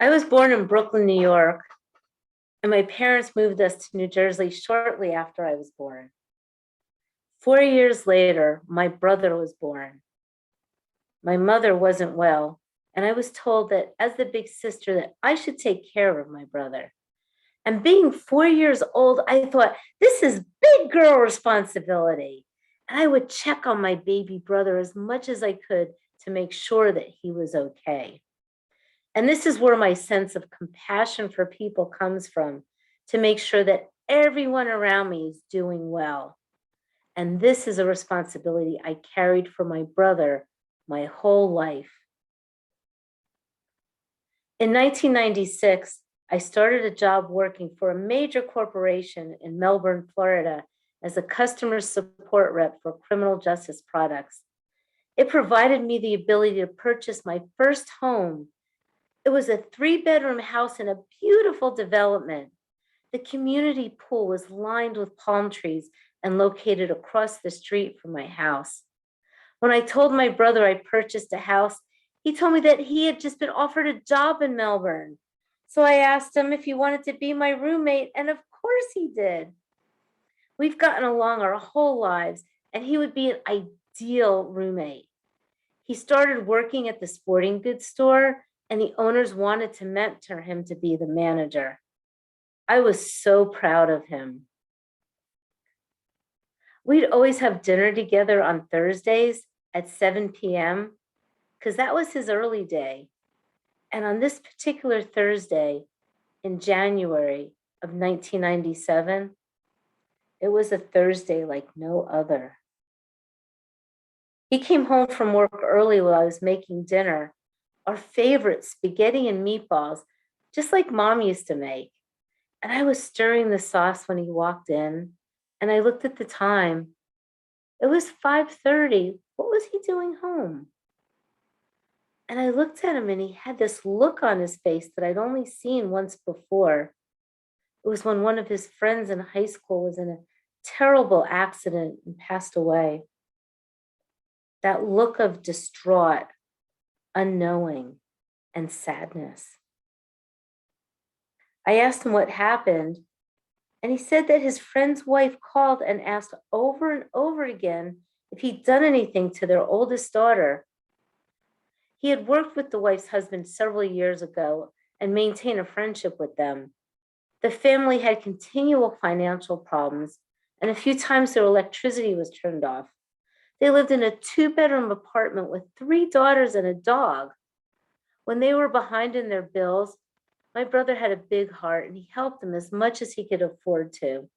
I was born in Brooklyn, New York, and my parents moved us to New Jersey shortly after I was born. 4 years later, my brother was born. My mother wasn't well, and I was told that as the big sister that I should take care of my brother. And being 4 years old, I thought, this is big girl responsibility. And I would check on my baby brother as much as I could to make sure that he was okay. And this is where my sense of compassion for people comes from, to make sure that everyone around me is doing well. And this is a responsibility I carried for my brother my whole life. In 1996, I started a job working for a major corporation in Melbourne, Florida, as a customer support rep for criminal justice products. It provided me the ability to purchase my first home. It was a 3-bedroom house in a beautiful development. The community pool was lined with palm trees and located across the street from my house. When I told my brother I purchased a house, he told me that he had just been offered a job in Melbourne. So I asked him if he wanted to be my roommate, and of course he did. We've gotten along our whole lives, and he would be an ideal roommate. He started working at the sporting goods store, and the owners wanted to mentor him to be the manager. I was so proud of him. We'd always have dinner together on Thursdays at 7 p.m. because that was his early day. And on this particular Thursday in January of 1997, it was a Thursday like no other. He came home from work early while I was making dinner, our favorite spaghetti and meatballs, just like Mom used to make. And I was stirring the sauce when he walked in, and I looked at the time. It was 5:30. What was he doing home? And I looked at him, and he had this look on his face that I'd only seen once before. It was when one of his friends in high school was in a terrible accident and passed away. That look of distraught, unknowing, and sadness. I asked him what happened, and he said that his friend's wife called and asked over and over again if he'd done anything to their oldest daughter. He had worked with the wife's husband several years ago and maintained a friendship with them. The family had continual financial problems, and a few times their electricity was turned off. They lived in a 2-bedroom apartment with 3 daughters and a dog. When they were behind in their bills, my brother had a big heart, and he helped them as much as he could afford to.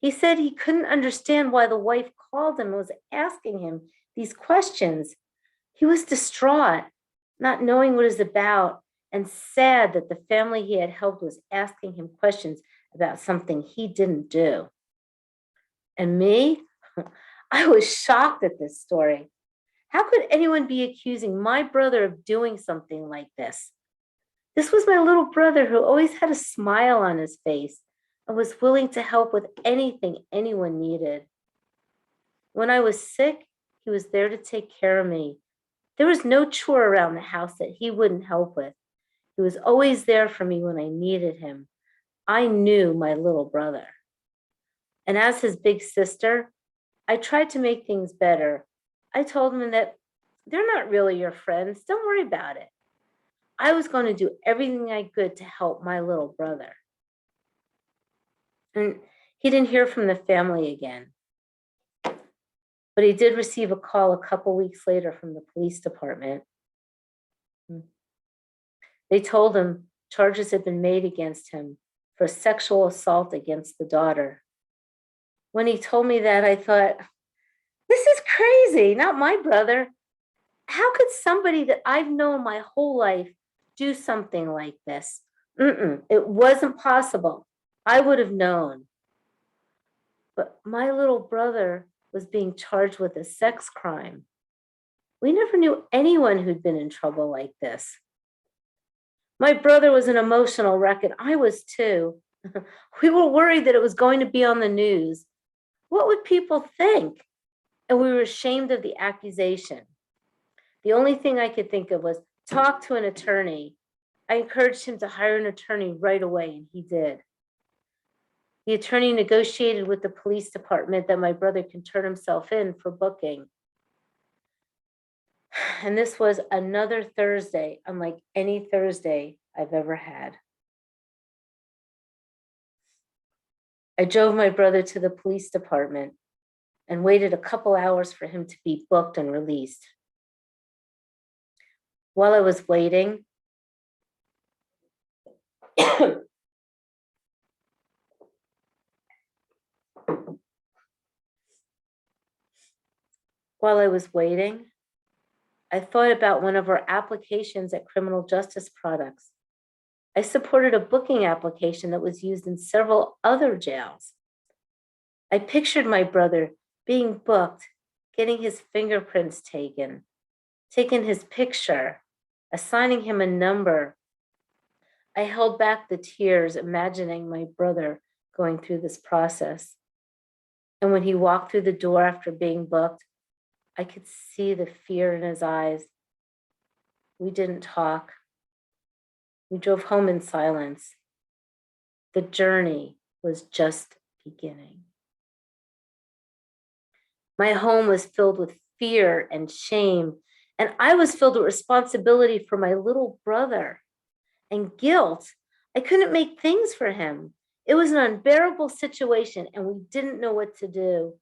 He said he couldn't understand why the wife called him and was asking him these questions. He was distraught, not knowing what it was about, and sad that the family he had helped was asking him questions about something he didn't do. And me, I was shocked at this story. How could anyone be accusing my brother of doing something like this? This was my little brother who always had a smile on his face and was willing to help with anything anyone needed. When I was sick, he was there to take care of me. There was no chore around the house that he wouldn't help with. He was always there for me when I needed him. I knew my little brother. And as his big sister, I tried to make things better. I told him that they're not really your friends. Don't worry about it. I was going to do everything I could to help my little brother. And he didn't hear from the family again. But he did receive a call a couple weeks later from the police department. They told him charges had been made against him for sexual assault against the daughter. When he told me that, I thought, this is crazy, not my brother. How could somebody that I've known my whole life do something like this? It wasn't possible. I would have known. But my little brother was being charged with a sex crime. We never knew anyone who'd been in trouble like this. My brother was an emotional wreck, and I was too. We were worried that it was going to be on the news. What would people think? And we were ashamed of the accusation. The only thing I could think of was talk to an attorney. I encouraged him to hire an attorney right away, and he did. The attorney negotiated with the police department that my brother can turn himself in for booking. And this was another Thursday, unlike any Thursday I've ever had. I drove my brother to the police department and waited a couple hours for him to be booked and released. While I was waiting, I thought about one of our applications at Criminal Justice Products. I supported a booking application that was used in several other jails. I pictured my brother being booked, getting his fingerprints taken his picture, assigning him a number. I held back the tears, imagining my brother going through this process. And when he walked through the door after being booked, I could see the fear in his eyes. We didn't talk. We drove home in silence. The journey was just beginning. My home was filled with fear and shame, and I was filled with responsibility for my little brother and guilt. I couldn't make things for him. It was an unbearable situation, and we didn't know what to do.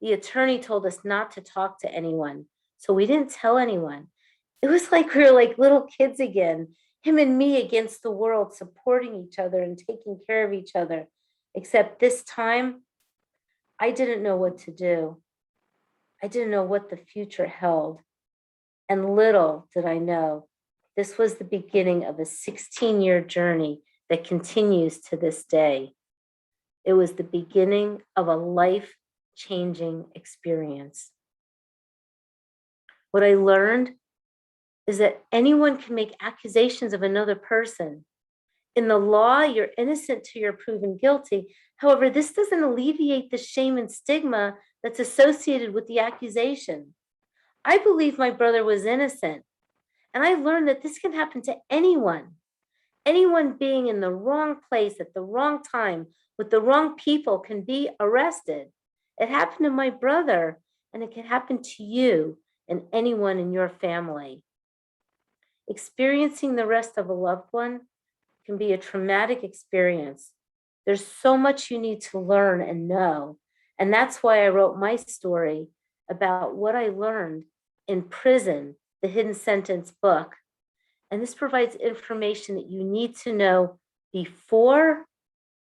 The attorney told us not to talk to anyone, so we didn't tell anyone. It was like we were like little kids again, him and me against the world, supporting each other and taking care of each other. Except this time, I didn't know what to do. I didn't know what the future held. And little did I know, this was the beginning of a 16-year journey that continues to this day. It was the beginning of a life-changing experience. What I learned is that anyone can make accusations of another person. In the law, you're innocent till you're proven guilty. However, this doesn't alleviate the shame and stigma that's associated with the accusation. I believe my brother was innocent, and I learned that this can happen to anyone. Anyone being in the wrong place at the wrong time with the wrong people can be arrested. It happened to my brother, and it can happen to you and anyone in your family. Experiencing the arrest of a loved one can be a traumatic experience. There's so much you need to learn and know. And that's why I wrote my story about what I learned in prison, the Hidden Sentence book. And this provides information that you need to know before,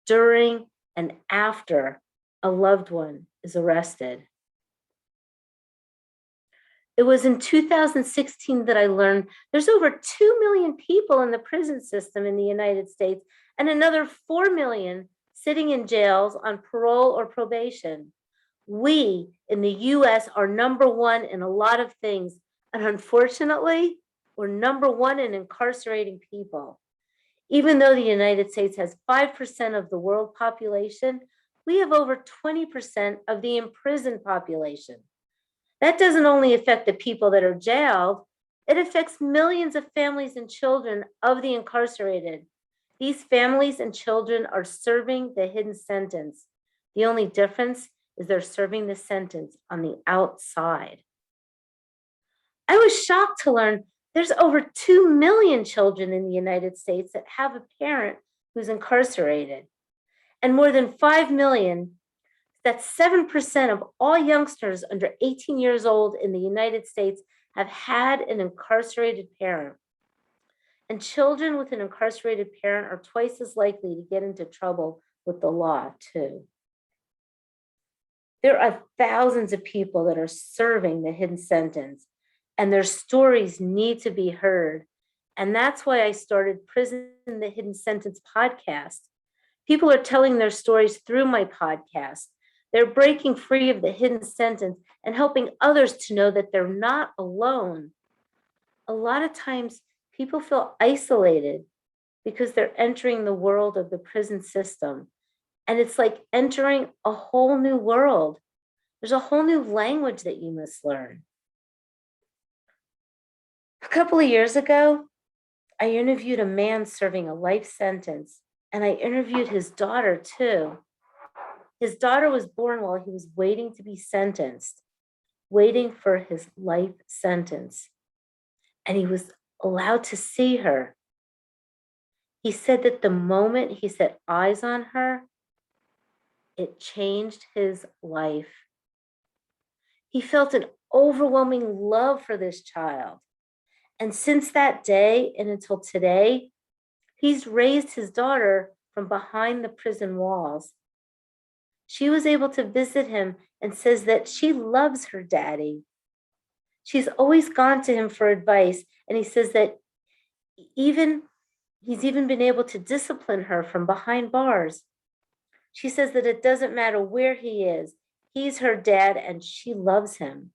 during, and after a loved one is arrested. It was in 2016 that I learned there's over 2 million people in the prison system in the United States and another 4 million sitting in jails on parole or probation. We in the US are number one in a lot of things, and unfortunately, we're number one in incarcerating people. Even though the United States has 5% of the world population, we have over 20% of the imprisoned population. That doesn't only affect the people that are jailed, it affects millions of families and children of the incarcerated. These families and children are serving the hidden sentence. The only difference is they're serving the sentence on the outside. I was shocked to learn there's over 2 million children in the United States that have a parent who's incarcerated, and more than 5 million, that's 7% of all youngsters under 18 years old in the United States have had an incarcerated parent. And children with an incarcerated parent are twice as likely to get into trouble with the law, too. There are thousands of people that are serving the hidden sentence, and their stories need to be heard. And that's why I started Prison the Hidden Sentence podcast. People are telling their stories through my podcast. They're breaking free of the hidden sentence and helping others to know that they're not alone. A lot of times, people feel isolated because they're entering the world of the prison system. And it's like entering a whole new world. There's a whole new language that you must learn. A couple of years ago, I interviewed a man serving a life sentence, and I interviewed his daughter too. His daughter was born while he was waiting to be sentenced, waiting for his life sentence, and he was allowed to see her. He said that the moment he set eyes on her, it changed his life. He felt an overwhelming love for this child. And since that day and until today, he's raised his daughter from behind the prison walls. She was able to visit him and says that she loves her daddy. She's always gone to him for advice. And he says that he's even been able to discipline her from behind bars. She says that it doesn't matter where he is, he's her dad and she loves him.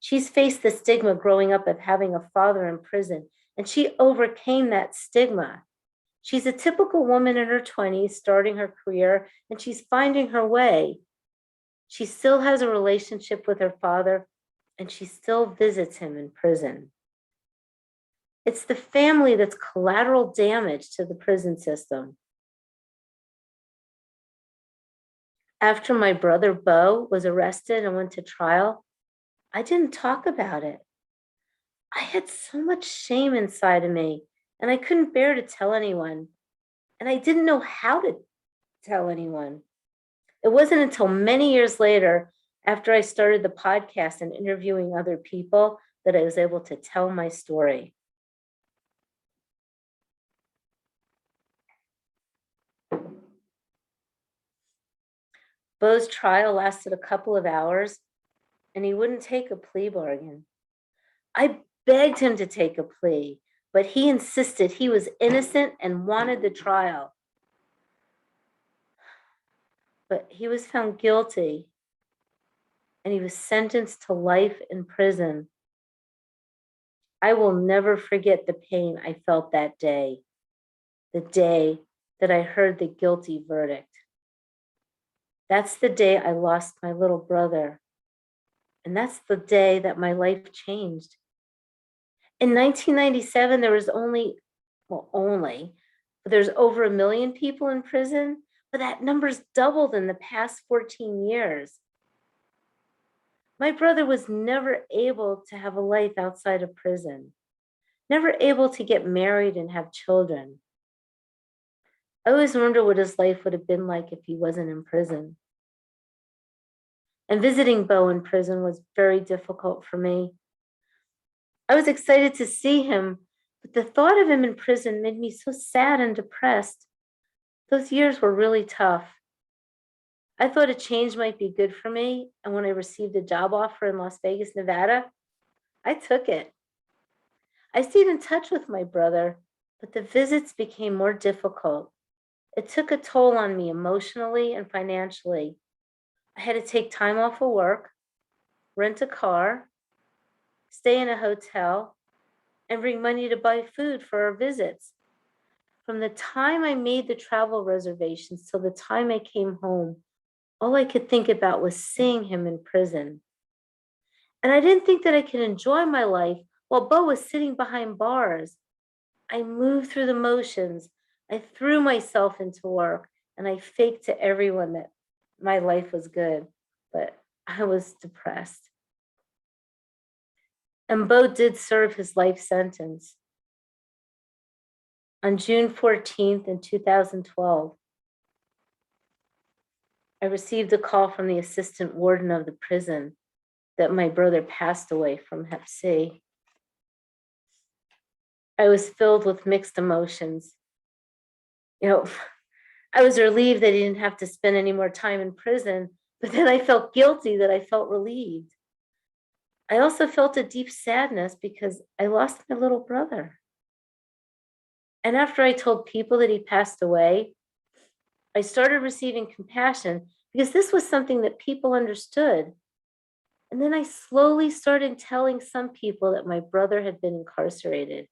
She's faced the stigma growing up of having a father in prison, and she overcame that stigma. She's a typical woman in her 20s, starting her career, and she's finding her way. She still has a relationship with her father, and she still visits him in prison. It's the family that's collateral damage to the prison system. After my brother Bo was arrested and went to trial, I didn't talk about it. I had so much shame inside of me, and I couldn't bear to tell anyone. And I didn't know how to tell anyone. It wasn't until many years later, after I started the podcast and interviewing other people, that I was able to tell my story. Bo's trial lasted a couple of hours, and he wouldn't take a plea bargain. I begged him to take a plea, but he insisted he was innocent and wanted the trial. But he was found guilty, and he was sentenced to life in prison. I will never forget the pain I felt that day, the day that I heard the guilty verdict. That's the day I lost my little brother. And that's the day that my life changed. In 1997, there was there's over 1 million people in prison, but that number's doubled in the past 14 years. My brother was never able to have a life outside of prison, never able to get married and have children. I always wonder what his life would have been like if he wasn't in prison. And visiting Bo in prison was very difficult for me. I was excited to see him, but the thought of him in prison made me so sad and depressed. Those years were really tough. I thought a change might be good for me, and when I received a job offer in Las Vegas, Nevada, I took it. I stayed in touch with my brother, but the visits became more difficult. It took a toll on me emotionally and financially. I had to take time off of work, rent a car, stay in a hotel, and bring money to buy food for our visits. From the time I made the travel reservations till the time I came home, all I could think about was seeing him in prison. And I didn't think that I could enjoy my life while Bo was sitting behind bars. I moved through the motions. I threw myself into work, and I faked to everyone that my life was good, but I was depressed. And Bo did serve his life sentence. On June 14th in 2012, I received a call from the assistant warden of the prison that my brother passed away from Hep C. I was filled with mixed emotions. I was relieved that he didn't have to spend any more time in prison, but then I felt guilty that I felt relieved. I also felt a deep sadness because I lost my little brother. And after I told people that he passed away, I started receiving compassion because this was something that people understood. And then I slowly started telling some people that my brother had been incarcerated.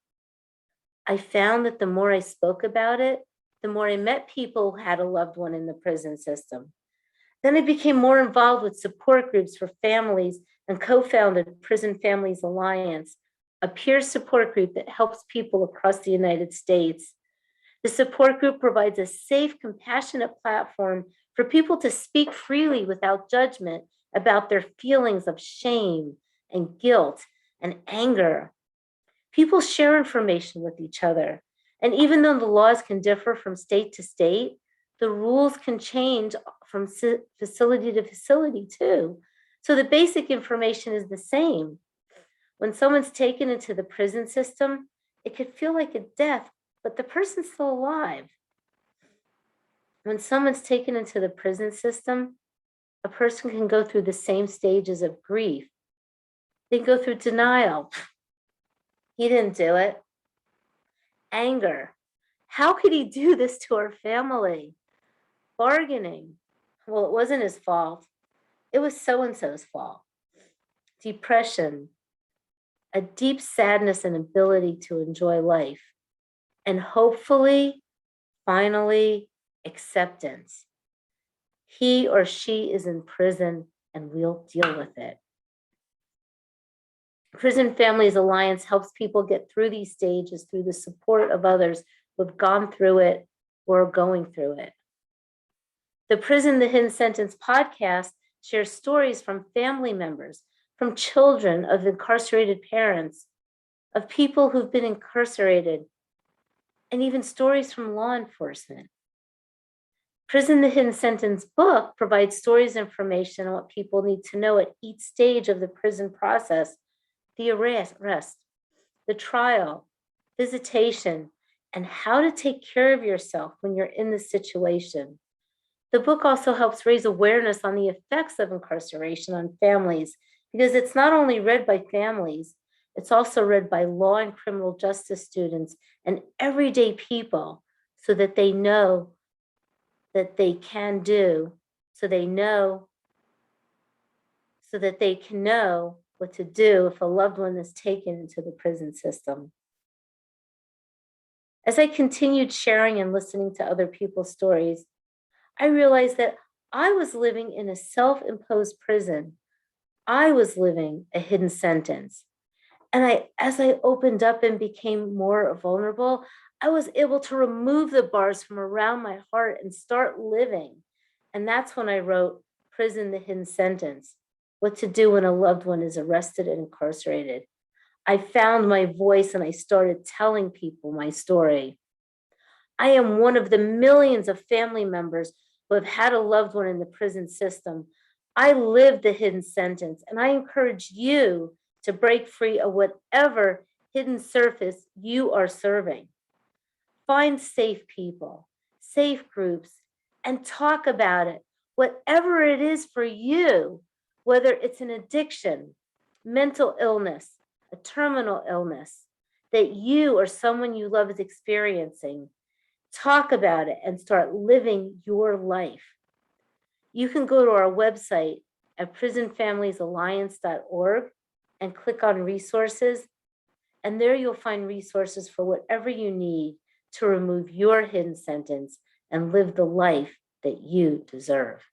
I found that the more I spoke about it, the more I met people who had a loved one in the prison system. Then I became more involved with support groups for families and co-founded Prison Families Alliance, a peer support group that helps people across the United States. The support group provides a safe, compassionate platform for people to speak freely without judgment about their feelings of shame and guilt and anger. People share information with each other. And even though the laws can differ from state to state, the rules can change from facility to facility too. So the basic information is the same. When someone's taken into the prison system, it could feel like a death, but the person's still alive. When someone's taken into the prison system, a person can go through the same stages of grief. They go through denial. He didn't do it. Anger. How could he do this to our family? Bargaining. Well, it wasn't his fault. It was so-and-so's fault. Depression. A deep sadness and ability to enjoy life. And hopefully, finally, acceptance. He or she is in prison and we'll deal with it. Prison Families Alliance helps people get through these stages through the support of others who have gone through it or are going through it. The Prison the Hidden Sentence podcast shares stories from family members, from children of incarcerated parents, of people who've been incarcerated, and even stories from law enforcement. Prison the Hidden Sentence book provides stories and information on what people need to know at each stage of the prison process: the arrest, the trial, visitation, and how to take care of yourself when you're in this situation. The book also helps raise awareness on the effects of incarceration on families, because it's not only read by families, it's also read by law and criminal justice students and everyday people, so that they know that they can do, so that they can know what to do if a loved one is taken into the prison system. As I continued sharing and listening to other people's stories, I realized that I was living in a self-imposed prison. I was living a hidden sentence. And as I opened up and became more vulnerable, I was able to remove the bars from around my heart and start living. And that's when I wrote Prison the Hidden Sentence: What to Do When a Loved One is Arrested and Incarcerated. I found my voice and I started telling people my story. I am one of the millions of family members who have had a loved one in the prison system. I lived the hidden sentence, and I encourage you to break free of whatever hidden surface you are serving. Find safe people, safe groups, and talk about it, whatever it is for you, whether it's an addiction, mental illness, a terminal illness that you or someone you love is experiencing. Talk about it and start living your life. You can go to our website at prisonfamiliesalliance.org and click on resources. And there you'll find resources for whatever you need to remove your hidden sentence and live the life that you deserve.